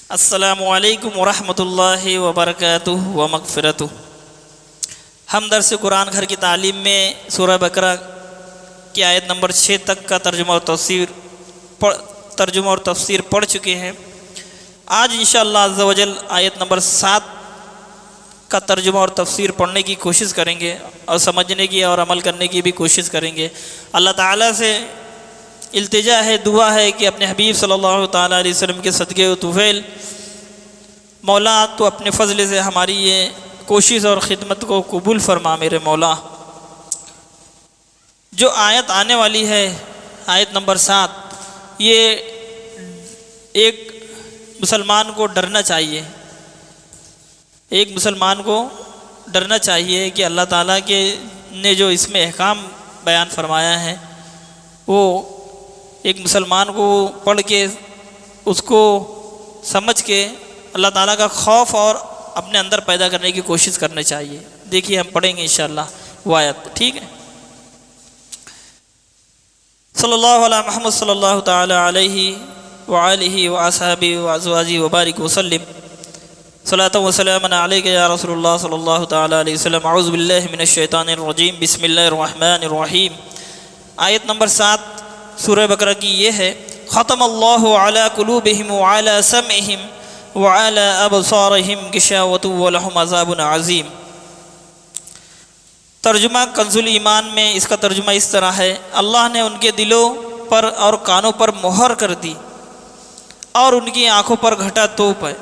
السلام علیکم ورحمۃ اللہ وبرکاتہ ومغفرتہ۔ ہم درس قرآن گھر کی تعلیم میں سورہ بقرہ کی آیت نمبر 6 تک کا ترجمہ اور تفسیر پڑھ چکے ہیں۔ آج انشاءاللہ عز و جل آیت نمبر 7 کا ترجمہ اور تفسیر پڑھنے کی کوشش کریں گے اور سمجھنے کی اور عمل کرنے کی بھی کوشش کریں گے۔ اللہ تعالیٰ سے التجا ہے، دعا ہے کہ اپنے حبیب صلی اللہ تعالیٰ علیہ وسلم کے صدقے و طفیل مولا تو اپنے فضل سے ہماری یہ کوشش اور خدمت کو قبول فرما میرے مولا۔ جو آیت آنے والی ہے آیت نمبر 7، یہ ایک مسلمان کو ڈرنا چاہیے، ایک مسلمان کو ڈرنا چاہیے کہ اللہ تعالیٰ کے نے جو اس میں احکام بیان فرمایا ہے وہ ایک مسلمان کو پڑھ کے اس کو سمجھ کے اللہ تعالیٰ کا خوف اور اپنے اندر پیدا کرنے کی کوشش کرنا چاہیے۔ دیکھیے ہم پڑھیں گے انشاءاللہ وہ آیت، ٹھیک ہے۔ صلی اللہ علیہ محمد صلی اللہ تعالی علیہ وآلہ وآصحابہ وازواجہ وبارک وسلم، صلاۃ و سلام علیک یا رسول اللہ صلی اللہ تعالی علیہ وسلم۔ اعوذ باللہ من الشیطان الرجیم، بسم اللہ الرحمن الرحیم۔ آیت نمبر 7 سورہ بقرہ کی یہ ہے: ختم اللہ علی قلوبہم وعلی سمعہم وعلی ابصارہم غشاوۃ ولہم عذاب عظیم۔ ترجمہ کنز الایمان میں اس کا ترجمہ اس طرح ہے: اللہ نے ان کے دلوں پر اور کانوں پر مہر کر دی اور ان کی آنکھوں پر گھٹا توپ ہے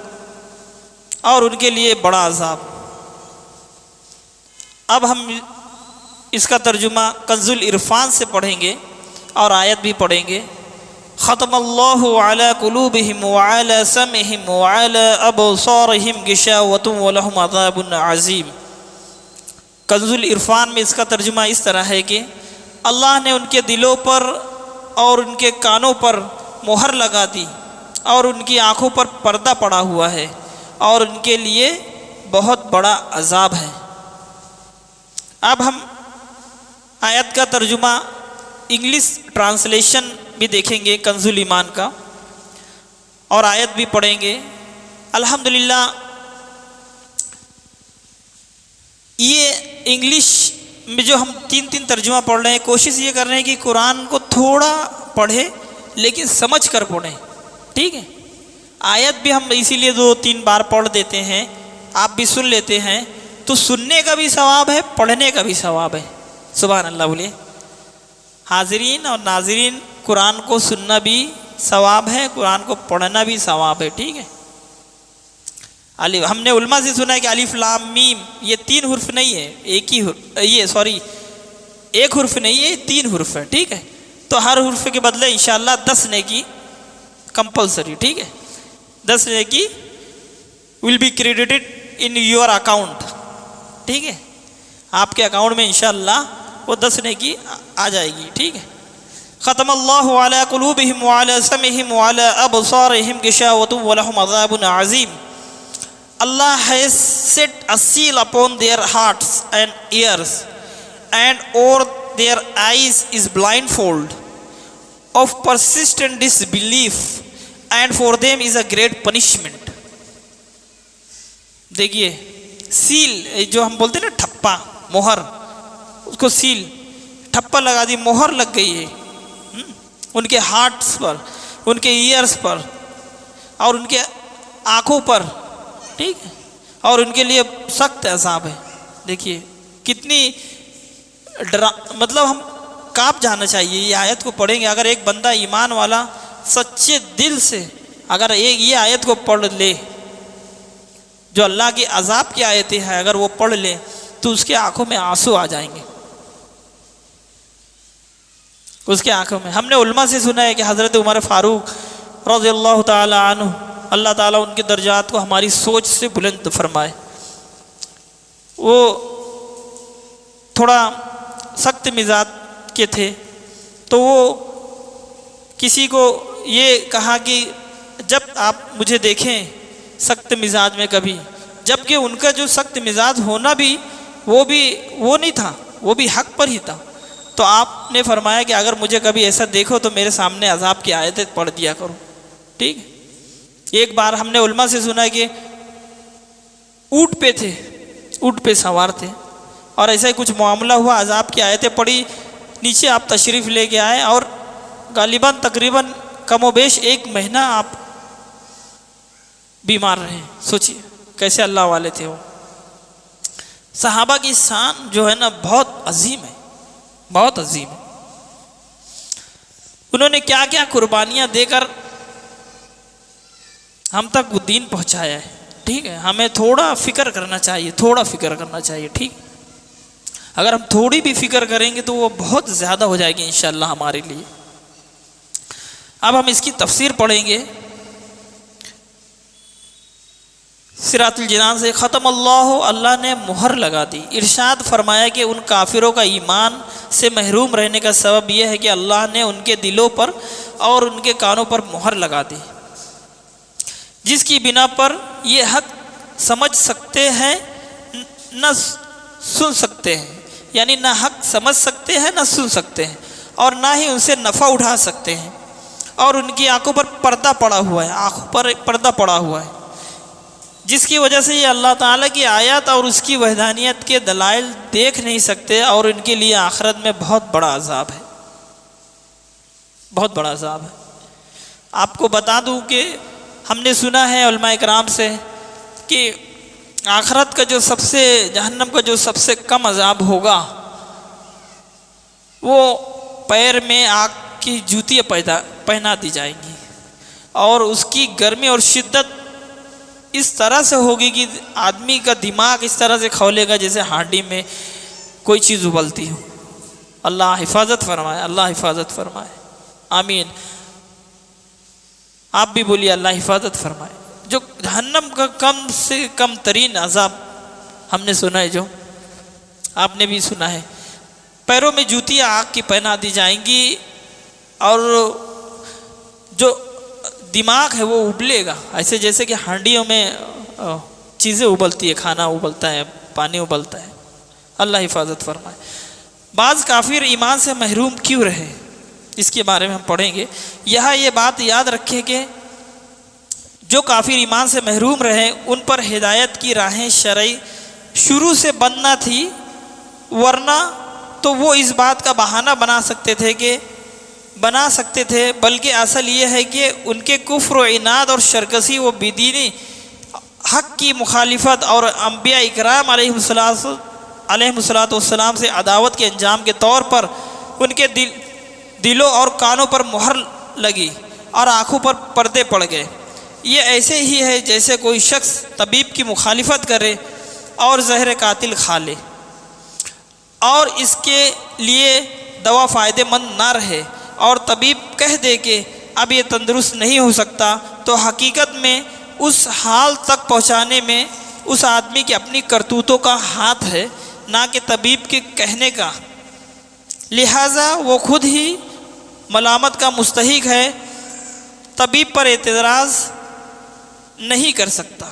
اور ان کے لیے بڑا عذاب۔ اب ہم اس کا ترجمہ کنز العرفان سے پڑھیں گے اور آیت بھی پڑھیں گے۔ ختم اللہ علی قلوبہم وعلی سمعہم وعلی ابصارہم غشاوۃ ولہم عذاب عظیم۔ کنز العرفان میں اس کا ترجمہ اس طرح ہے کہ اللہ نے ان کے دلوں پر اور ان کے کانوں پر مہر لگا دی اور ان کی آنکھوں پر پردہ پڑا ہوا ہے اور ان کے لیے بہت بڑا عذاب ہے۔ اب ہم آیت کا ترجمہ انگلش ٹرانسلیشن بھی دیکھیں گے کنز الایمان کا، اور آیت بھی پڑھیں گے۔ الحمدللہ یہ انگلش میں جو ہم تین ترجمہ پڑھ رہے ہیں، کوشش یہ کر رہے ہیں کہ قرآن کو تھوڑا پڑھیں لیکن سمجھ کر پڑھیں، ٹھیک ہے۔ آیت بھی ہم اسی لیے 2-3 بار پڑھ دیتے ہیں، آپ بھی سن لیتے ہیں، تو سننے کا بھی ثواب ہے، پڑھنے کا بھی ثواب ہے۔ سبحان اللہ بولیے۔ حاضرین اور ناظرین، قرآن کو سننا بھی ثواب ہے، قرآن کو پڑھنا بھی ثواب ہے، ٹھیک ہے۔ ہم نے علماء سے سنا ہے کہ الف لام میم یہ 3 حرف نہیں ہے، ایک حرف نہیں ہے، یہ 3 حرف ہے، ٹھیک ہے۔ تو ہر حرف کے بدلے انشاءاللہ 10 نیکی کمپلسری، ٹھیک ہے۔ 10 نیکی will be credited in your account, ٹھیک ہے۔ آپ کے اکاؤنٹ میں انشاءاللہ وہ 10 نیکی آ جائے گی، ٹھیک ہے۔ ختم اللہ علی قلوبہم وعلی سمعہم وعلی ابصارہم غشاوۃ ولہم عذاب عظیم۔ Allah has set a seal upon their hearts and ears, and over their eyes is blindfold of persistent disbelief, and for them is a great punishment۔ دیکھیے سیل جو ہم بولتے ہیں نا، ٹھپا، مہر، اس کو سیل ٹھپا لگا دی، مہر لگ گئی ہے ان کے ہارٹس پر، ان کے ایئرس پر اور ان کے آنکھوں پر، ٹھیک ہے، اور ان کے لیے سخت عذاب ہے۔ دیکھیے کتنی مطلب ہم کانپ جانا چاہیے یہ آیت کو پڑھیں گے۔ اگر ایک بندہ ایمان والا سچے دل سے اگر یہ آیت کو پڑھ لے، جو اللہ کی عذاب کی آیتیں ہیں، اگر وہ پڑھ لے تو اس کے آنکھوں میں آنسو آ جائیں گے، اس کے آنکھوں میں۔ ہم نے علماء سے سنا ہے کہ حضرت عمر فاروق رضی اللہ تعالی عنہ، اللہ تعالیٰ ان کے درجات کو ہماری سوچ سے بلند فرمائے، وہ تھوڑا سخت مزاج کے تھے، تو وہ کسی کو یہ کہا کہ جب آپ مجھے دیکھیں سخت مزاج میں کبھی، جبکہ ان کا جو سخت مزاج ہونا بھی وہ نہیں تھا، وہ بھی حق پر ہی تھا، تو آپ نے فرمایا کہ اگر مجھے کبھی ایسا دیکھو تو میرے سامنے عذاب کی آیتیں پڑھ دیا کرو، ٹھیک ہے۔ ایک بار ہم نے علماء سے سنا کہ اونٹ پہ تھے، اونٹ پہ سوار تھے، اور ایسا ہی کچھ معاملہ ہوا، عذاب کی آیتیں پڑھی، نیچے آپ تشریف لے کے آئے، اور غالباً تقریباً کم و بیش 1 مہینہ آپ بیمار رہے۔ سوچیے کیسے اللہ والے تھے وہ۔ صحابہ کی شان جو ہے نا بہت عظیم ہے، بہت عظیم ہے۔ انہوں نے کیا کیا قربانیاں دے کر ہم تک وہ دین پہنچایا ہے، ٹھیک ہے۔ ہمیں تھوڑا فکر کرنا چاہیے، تھوڑا فکر کرنا چاہیے، ٹھیک۔ اگر ہم تھوڑی بھی فکر کریں گے تو وہ بہت زیادہ ہو جائے گی انشاءاللہ ہمارے لیے۔ اب ہم اس کی تفسیر پڑھیں گے۔ صراط الجنان سے ختم اللہ نے مہر لگا دی۔ ارشاد فرمایا کہ ان کافروں کا ایمان سے محروم رہنے کا سبب یہ ہے کہ اللہ نے ان کے دلوں پر اور ان کے کانوں پر مہر لگا دی، جس کی بنا پر یہ حق سمجھ سکتے ہیں نہ سن سکتے ہیں، یعنی نہ حق سمجھ سکتے ہیں نہ سن سکتے ہیں، اور نہ ہی ان سے نفع اٹھا سکتے ہیں، اور ان کی آنکھوں پر پردہ پڑا ہوا ہے، آنکھوں پر ایک پردہ پڑا ہوا ہے، جس کی وجہ سے یہ اللہ تعالیٰ کی آیات اور اس کی وحدانیت کے دلائل دیکھ نہیں سکتے، اور ان کے لیے آخرت میں بہت بڑا عذاب ہے، بہت بڑا عذاب ہے۔ آپ کو بتا دوں کہ ہم نے سنا ہے علماء کرام سے کہ آخرت کا جو سب سے، جہنم کا جو سب سے کم عذاب ہوگا وہ پیر میں آگ کی جوتیاں پہنا دی جائیں گی، اور اس کی گرمی اور شدت اس طرح سے ہوگی کہ آدمی کا دماغ اس طرح سے کھولے گا جیسے ہانڈی میں کوئی چیز ابلتی ہو۔ اللہ حفاظت فرمائے، اللہ حفاظت فرمائے، آمین۔ آپ بھی بولیے اللہ حفاظت فرمائے۔ جو جہنم کا کم سے کم ترین عذاب ہم نے سنا ہے، جو آپ نے بھی سنا ہے، پیروں میں جوتیاں آگ کی پہنا دی جائیں گی، اور جو دماغ ہے وہ ابلے گا، ایسے جیسے کہ ہانڈیوں میں چیزیں ابلتی ہے، کھانا ابلتا ہے، پانی ابلتا ہے۔ اللہ حفاظت فرمائے۔ بعض کافر ایمان سے محروم کیوں رہے، اس کے بارے میں ہم پڑھیں گے۔ یہاں یہ بات یاد رکھیں کہ جو کافر ایمان سے محروم رہے ان پر ہدایت کی راہیں شرعی شروع سے بند نہ تھی، ورنہ تو وہ اس بات کا بہانہ بنا سکتے تھے، بلکہ اصل یہ ہے کہ ان کے کفر و عناد اور شرکسی و بدینی حق کی مخالفت اور انبیاء اکرام علیہ السلام سے عداوت کے انجام کے طور پر ان کے دلوں اور کانوں پر مہر لگی اور آنکھوں پر پردے پڑ گئے۔ یہ ایسے ہی ہے جیسے کوئی شخص طبیب کی مخالفت کرے اور زہر قاتل کھا لے اور اس کے لیے دوا فائدہ مند نہ رہے، اور طبیب کہہ دے کہ اب یہ تندرست نہیں ہو سکتا، تو حقیقت میں اس حال تک پہنچانے میں اس آدمی کی اپنی کرتوتوں کا ہاتھ ہے، نہ کہ طبیب کے کہنے کا، لہٰذا وہ خود ہی ملامت کا مستحق ہے، طبیب پر اعتراض نہیں کر سکتا،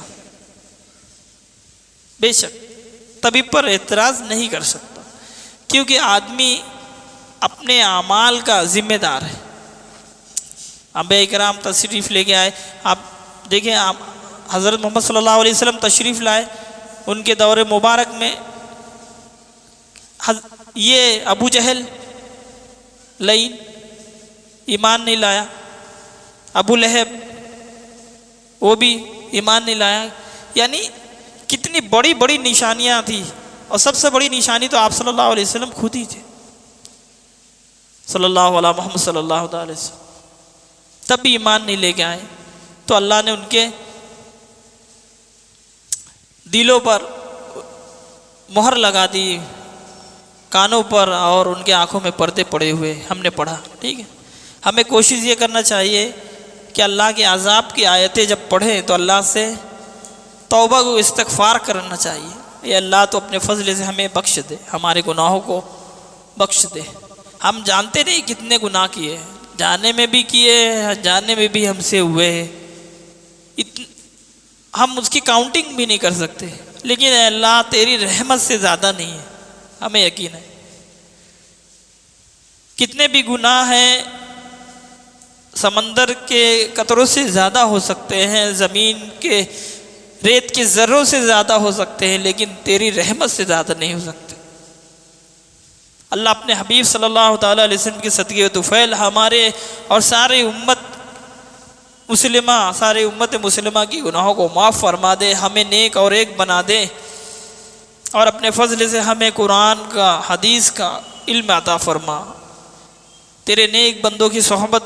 بے شک طبیب پر اعتراض نہیں کر سکتا، کیونکہ آدمی اپنے اعمال کا ذمہ دار ہے۔ انبیاء کرام تشریف لے کے آئے، آپ دیکھیں، آپ حضرت محمد صلی اللہ علیہ وسلم تشریف لائے، ان کے دور مبارک میں یہ ابو جہل لعین ایمان نہیں لایا، ابو لہب وہ بھی ایمان نہیں لایا، یعنی کتنی بڑی بڑی نشانیاں تھیں، اور سب سے بڑی نشانی تو آپ صلی اللہ علیہ وسلم خود ہی تھے، صلی اللہ علیہ محمد صلی اللہ علیہ وسلم، تب بھی ایمان نہیں لے کے آئے، تو اللہ نے ان کے دلوں پر مہر لگا دی، کانوں پر اور ان کے آنکھوں میں پردے پڑے ہوئے، ہم نے پڑھا، ٹھیک ہے۔ ہمیں کوشش یہ کرنا چاہیے کہ اللہ کے عذاب کی آیتیں جب پڑھیں تو اللہ سے توبہ کو استغفار کرنا چاہیے، اے اللہ تو اپنے فضل سے ہمیں بخش دے، ہمارے گناہوں کو بخش دے۔ ہم جانتے نہیں کتنے گناہ کیے، جاننے میں بھی کیے، جاننے میں بھی ہم سے ہوئے، ہم اس کی کاؤنٹنگ بھی نہیں کر سکتے، لیکن اے اللہ تیری رحمت سے زیادہ نہیں ہے، ہمیں یقین ہے۔ کتنے بھی گناہ ہیں سمندر کے قطروں سے زیادہ ہو سکتے ہیں، زمین کے ریت کے ذروں سے زیادہ ہو سکتے ہیں، لیکن تیری رحمت سے زیادہ نہیں ہو سکتے۔ اللہ اپنے حبیب صلی اللہ تعالیٰ علیہ وسلم کے صدقے و طفیل ہمارے اور ساری امت مسلمہ کی گناہوں کو معاف فرما دے، ہمیں نیک اور ایک بنا دے، اور اپنے فضل سے ہمیں قرآن کا، حدیث کا علم عطا فرما، تیرے نیک بندوں کی صحبت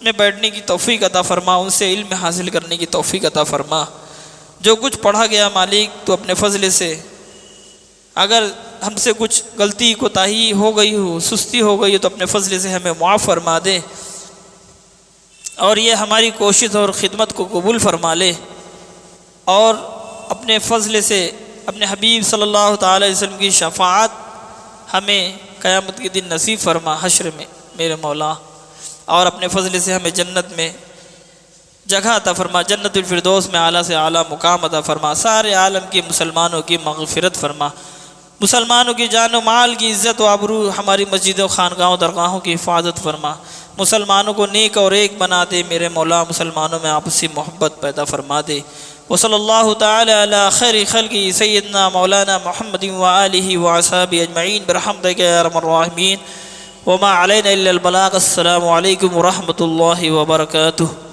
میں بیٹھنے کی توفیق عطا فرما، ان سے علم حاصل کرنے کی توفیق عطا فرما۔ جو کچھ پڑھا گیا مالک تو اپنے فضل سے، اگر ہم سے کچھ غلطی کوتاہی ہو گئی ہو، سستی ہو گئی ہو، تو اپنے فضل سے ہمیں معاف فرما دے، اور یہ ہماری کوشش اور خدمت کو قبول فرما لے، اور اپنے فضل سے اپنے حبیب صلی اللہ تعالی علیہ وسلم کی شفاعت ہمیں قیامت کے دن نصیب فرما حشر میں میرے مولا، اور اپنے فضل سے ہمیں جنت میں جگہ عطا فرما، جنت الفردوس میں اعلیٰ سے اعلیٰ مقام عطا فرما، سارے عالم کے مسلمانوں کی مغفرت فرما، مسلمانوں کی جان و مال کی عزت و آبرو، ہماری مسجدوں، خانقاہوں، درگاہوں کی حفاظت فرما، مسلمانوں کو نیک اور ایک بنا دے میرے مولا، مسلمانوں میں آپسی محبت پیدا فرما دے۔ وصلی اللہ تعالی علی خیر خلقہ سیدنا مولانا محمد وآلہ وصحبہ اجمعین برحمتک یا ارحم الراحمین، وما علینا الا البلاغ۔ السلام علیکم ورحمۃ اللہ وبرکاتہ۔